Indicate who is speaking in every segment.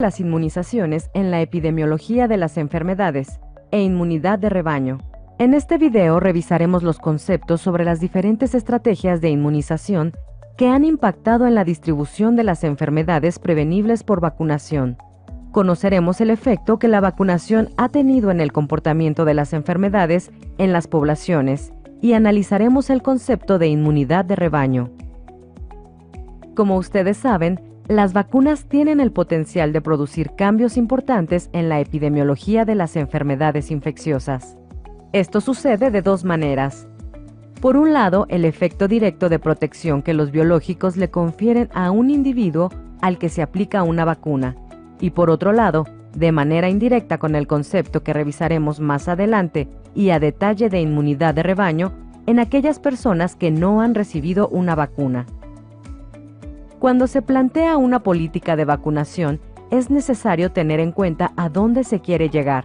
Speaker 1: Las inmunizaciones en la epidemiología de las enfermedades e inmunidad de rebaño. En este video revisaremos los conceptos sobre las diferentes estrategias de inmunización que han impactado en la distribución de las enfermedades prevenibles por vacunación. Conoceremos el efecto que la vacunación ha tenido en el comportamiento de las enfermedades en las poblaciones y analizaremos el concepto de inmunidad de rebaño. Como ustedes saben, las vacunas tienen el potencial de producir cambios importantes en la epidemiología de las enfermedades infecciosas. Esto sucede de dos maneras. Por un lado, el efecto directo de protección que los biológicos le confieren a un individuo al que se aplica una vacuna, y por otro lado, de manera indirecta con el concepto que revisaremos más adelante y a detalle de inmunidad de rebaño en aquellas personas que no han recibido una vacuna. Cuando se plantea una política de vacunación, es necesario tener en cuenta a dónde se quiere llegar.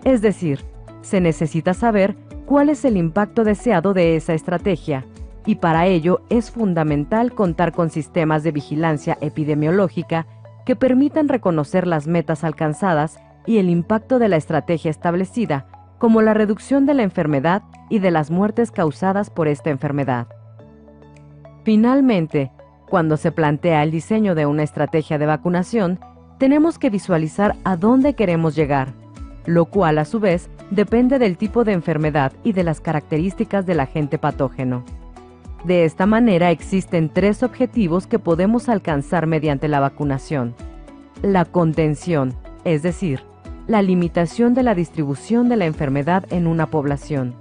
Speaker 1: Es decir, se necesita saber cuál es el impacto deseado de esa estrategia, y para ello es fundamental contar con sistemas de vigilancia epidemiológica que permitan reconocer las metas alcanzadas y el impacto de la estrategia establecida, como la reducción de la enfermedad y de las muertes causadas por esta enfermedad. Finalmente, cuando se plantea el diseño de una estrategia de vacunación, tenemos que visualizar a dónde queremos llegar, lo cual a su vez depende del tipo de enfermedad y de las características del agente patógeno. De esta manera existen tres objetivos que podemos alcanzar mediante la vacunación. La contención, es decir, la limitación de la distribución de la enfermedad en una población.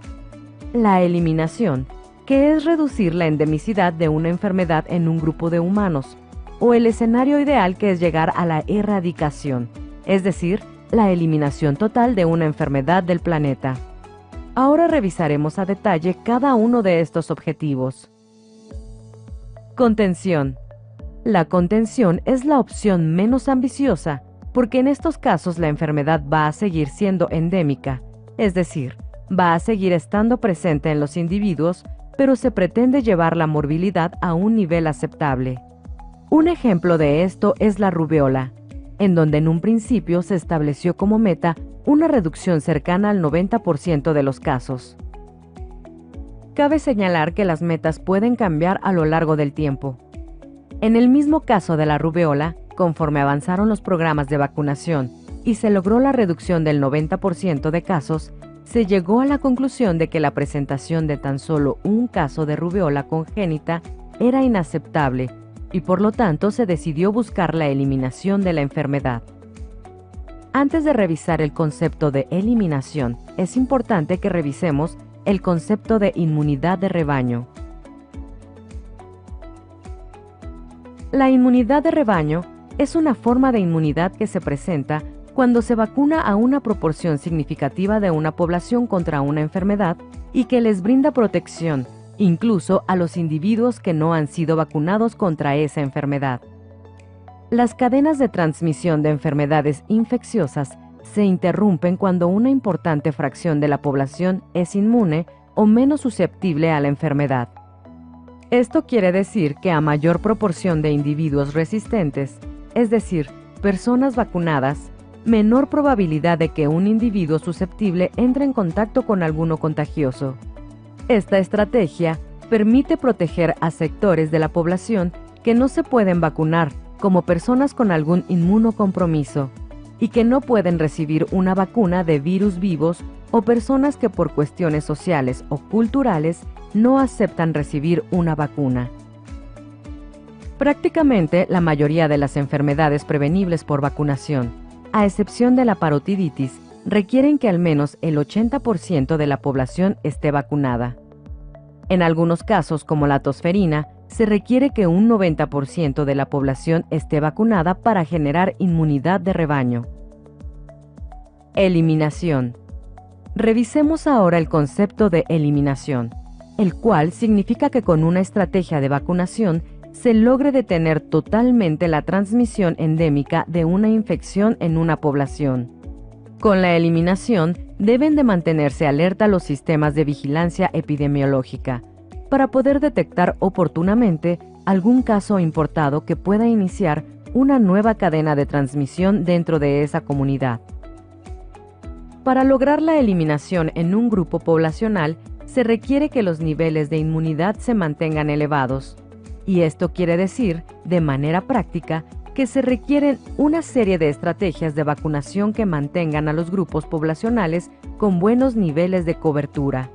Speaker 1: La eliminación, que es reducir la endemicidad de una enfermedad en un grupo de humanos, o el escenario ideal que es llegar a la erradicación, es decir, la eliminación total de una enfermedad del planeta. Ahora revisaremos a detalle cada uno de estos objetivos. Contención. La contención es la opción menos ambiciosa, porque en estos casos la enfermedad va a seguir siendo endémica, es decir, va a seguir estando presente en los individuos, pero se pretende llevar la morbilidad a un nivel aceptable. Un ejemplo de esto es la rubéola, en donde en un principio se estableció como meta una reducción cercana al 90% de los casos. Cabe señalar que las metas pueden cambiar a lo largo del tiempo. En el mismo caso de la rubéola, conforme avanzaron los programas de vacunación y se logró la reducción del 90% de casos, se llegó a la conclusión de que la presentación de tan solo un caso de rubéola congénita era inaceptable y por lo tanto se decidió buscar la eliminación de la enfermedad. Antes de revisar el concepto de eliminación, es importante que revisemos el concepto de inmunidad de rebaño. La inmunidad de rebaño es una forma de inmunidad que se presenta cuando se vacuna a una proporción significativa de una población contra una enfermedad y que les brinda protección, incluso a los individuos que no han sido vacunados contra esa enfermedad. Las cadenas de transmisión de enfermedades infecciosas se interrumpen cuando una importante fracción de la población es inmune o menos susceptible a la enfermedad. Esto quiere decir que a mayor proporción de individuos resistentes, es decir, personas vacunadas, menor probabilidad de que un individuo susceptible entre en contacto con alguno contagioso. Esta estrategia permite proteger a sectores de la población que no se pueden vacunar, como personas con algún inmunocompromiso, y que no pueden recibir una vacuna de virus vivos o personas que por cuestiones sociales o culturales no aceptan recibir una vacuna. Prácticamente la mayoría de las enfermedades prevenibles por vacunación, a excepción de la parotiditis, requieren que al menos el 80% de la población esté vacunada. En algunos casos, como la tosferina, se requiere que un 90% de la población esté vacunada para generar inmunidad de rebaño. Eliminación. Revisemos ahora el concepto de eliminación, el cual significa que con una estrategia de vacunación se logre detener totalmente la transmisión endémica de una infección en una población. Con la eliminación, deben de mantenerse alerta los sistemas de vigilancia epidemiológica para poder detectar oportunamente algún caso importado que pueda iniciar una nueva cadena de transmisión dentro de esa comunidad. Para lograr la eliminación en un grupo poblacional, se requiere que los niveles de inmunidad se mantengan elevados. Y esto quiere decir, de manera práctica, que se requieren una serie de estrategias de vacunación que mantengan a los grupos poblacionales con buenos niveles de cobertura.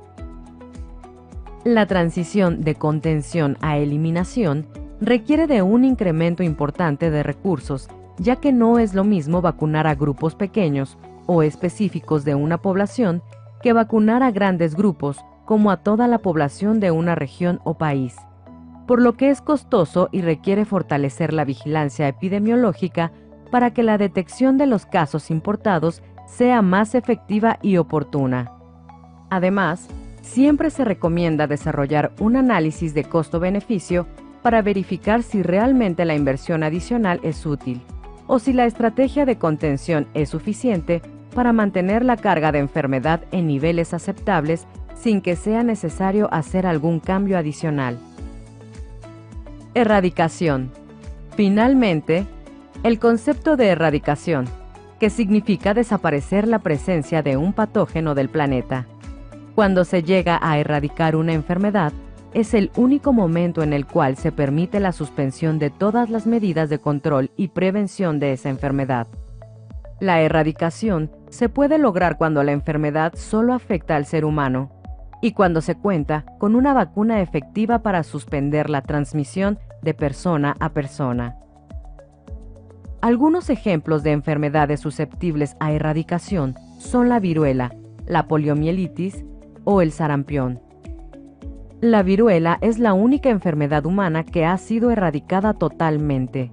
Speaker 1: La transición de contención a eliminación requiere de un incremento importante de recursos, ya que no es lo mismo vacunar a grupos pequeños o específicos de una población que vacunar a grandes grupos como a toda la población de una región o país, por lo que es costoso y requiere fortalecer la vigilancia epidemiológica para que la detección de los casos importados sea más efectiva y oportuna. Además, siempre se recomienda desarrollar un análisis de costo-beneficio para verificar si realmente la inversión adicional es útil o si la estrategia de contención es suficiente para mantener la carga de enfermedad en niveles aceptables sin que sea necesario hacer algún cambio adicional. Erradicación. Finalmente, el concepto de erradicación, que significa desaparecer la presencia de un patógeno del planeta. Cuando se llega a erradicar una enfermedad, es el único momento en el cual se permite la suspensión de todas las medidas de control y prevención de esa enfermedad. La erradicación se puede lograr cuando la enfermedad solo afecta al ser humano y cuando se cuenta con una vacuna efectiva para suspender la transmisión de persona a persona. Algunos ejemplos de enfermedades susceptibles a erradicación son la viruela, la poliomielitis o el sarampión. La viruela es la única enfermedad humana que ha sido erradicada totalmente.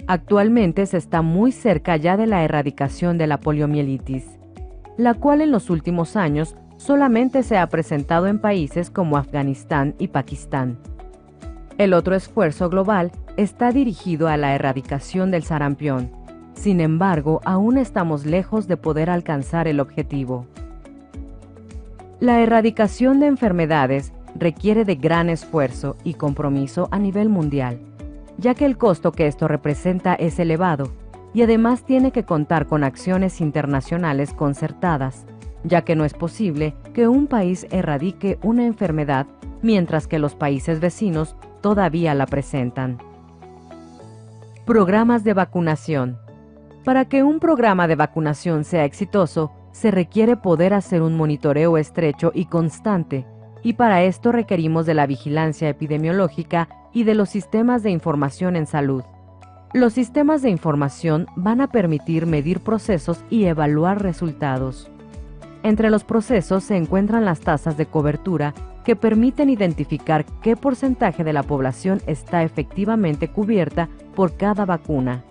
Speaker 1: Actualmente se está muy cerca ya de la erradicación de la poliomielitis, la cual en los últimos años solamente se ha presentado en países como Afganistán y Pakistán. El otro esfuerzo global está dirigido a la erradicación del sarampión. Sin embargo, aún estamos lejos de poder alcanzar el objetivo. La erradicación de enfermedades requiere de gran esfuerzo y compromiso a nivel mundial, ya que el costo que esto representa es elevado y además tiene que contar con acciones internacionales concertadas, ya que no es posible que un país erradique una enfermedad mientras que los países vecinos todavía la presentan. Programas de vacunación. Para que un programa de vacunación sea exitoso, se requiere poder hacer un monitoreo estrecho y constante, y para esto requerimos de la vigilancia epidemiológica y de los sistemas de información en salud. Los sistemas de información van a permitir medir procesos y evaluar resultados. Entre los procesos se encuentran las tasas de cobertura que permiten identificar qué porcentaje de la población está efectivamente cubierta por cada vacuna,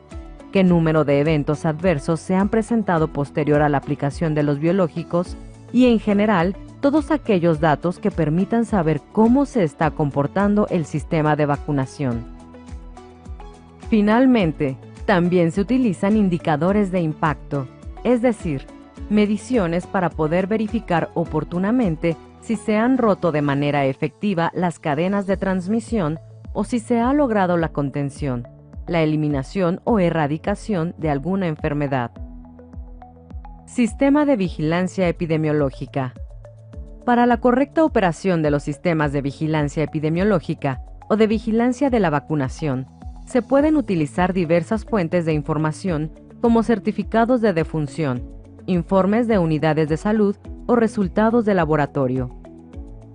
Speaker 1: qué número de eventos adversos se han presentado posterior a la aplicación de los biológicos y, en general, todos aquellos datos que permitan saber cómo se está comportando el sistema de vacunación. Finalmente, también se utilizan indicadores de impacto, es decir, mediciones para poder verificar oportunamente si se han roto de manera efectiva las cadenas de transmisión o si se ha logrado la contención, la eliminación o erradicación de alguna enfermedad. Sistema de vigilancia epidemiológica. Para la correcta operación de los sistemas de vigilancia epidemiológica o de vigilancia de la vacunación, se pueden utilizar diversas fuentes de información como certificados de defunción, informes de unidades de salud o resultados de laboratorio.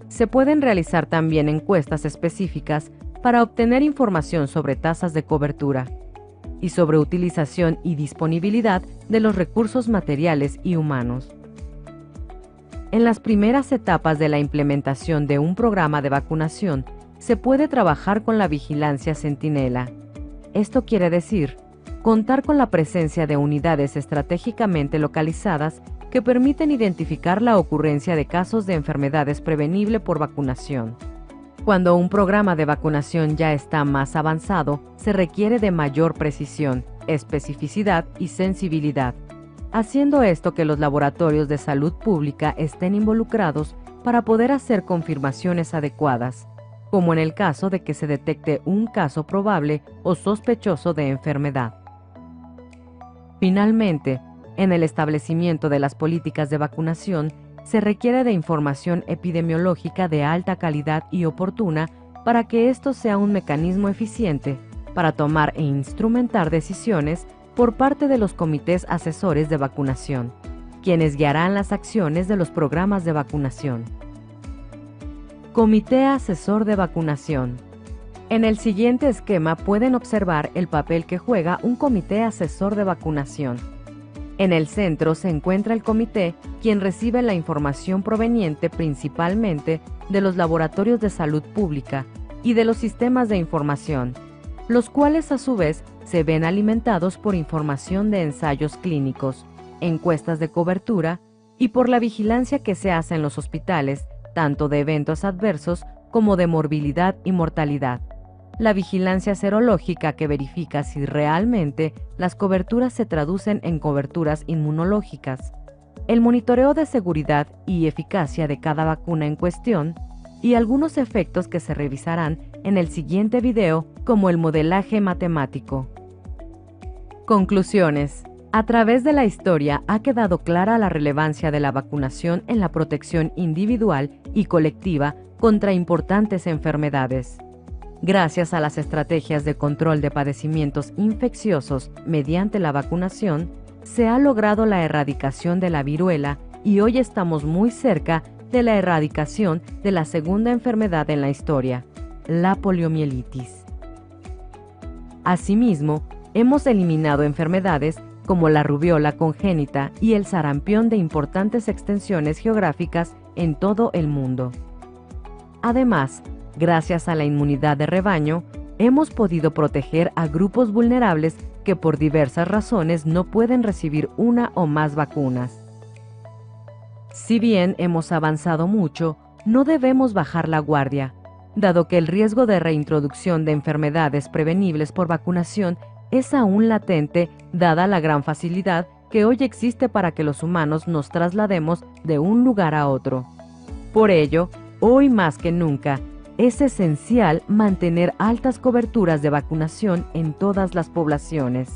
Speaker 1: Se pueden realizar también encuestas específicas para obtener información sobre tasas de cobertura y sobre utilización y disponibilidad de los recursos materiales y humanos. En las primeras etapas de la implementación de un programa de vacunación, se puede trabajar con la vigilancia centinela. Esto quiere decir, contar con la presencia de unidades estratégicamente localizadas que permiten identificar la ocurrencia de casos de enfermedades prevenible por vacunación. Cuando un programa de vacunación ya está más avanzado, se requiere de mayor precisión, especificidad y sensibilidad, haciendo esto que los laboratorios de salud pública estén involucrados para poder hacer confirmaciones adecuadas, como en el caso de que se detecte un caso probable o sospechoso de enfermedad. Finalmente, en el establecimiento de las políticas de vacunación, se requiere de información epidemiológica de alta calidad y oportuna para que esto sea un mecanismo eficiente para tomar e instrumentar decisiones por parte de los comités asesores de vacunación, quienes guiarán las acciones de los programas de vacunación. Comité Asesor de Vacunación. En el siguiente esquema pueden observar el papel que juega un comité asesor de vacunación. En el centro se encuentra el comité, quien recibe la información proveniente principalmente de los laboratorios de salud pública y de los sistemas de información, los cuales a su vez se ven alimentados por información de ensayos clínicos, encuestas de cobertura y por la vigilancia que se hace en los hospitales, tanto de eventos adversos como de morbilidad y mortalidad. La vigilancia serológica que verifica si realmente las coberturas se traducen en coberturas inmunológicas, el monitoreo de seguridad y eficacia de cada vacuna en cuestión y algunos efectos que se revisarán en el siguiente video, como el modelaje matemático. Conclusiones. A través de la historia ha quedado clara la relevancia de la vacunación en la protección individual y colectiva contra importantes enfermedades. Gracias a las estrategias de control de padecimientos infecciosos mediante la vacunación, se ha logrado la erradicación de la viruela y hoy estamos muy cerca de la erradicación de la segunda enfermedad en la historia, la poliomielitis. Asimismo, hemos eliminado enfermedades como la rubiola congénita y el sarampión de importantes extensiones geográficas en todo el mundo. Además, gracias a la inmunidad de rebaño, hemos podido proteger a grupos vulnerables que por diversas razones no pueden recibir una o más vacunas. Si bien hemos avanzado mucho, no debemos bajar la guardia, dado que el riesgo de reintroducción de enfermedades prevenibles por vacunación es aún latente, dada la gran facilidad que hoy existe para que los humanos nos traslademos de un lugar a otro. Por ello, hoy más que nunca, es esencial mantener altas coberturas de vacunación en todas las poblaciones.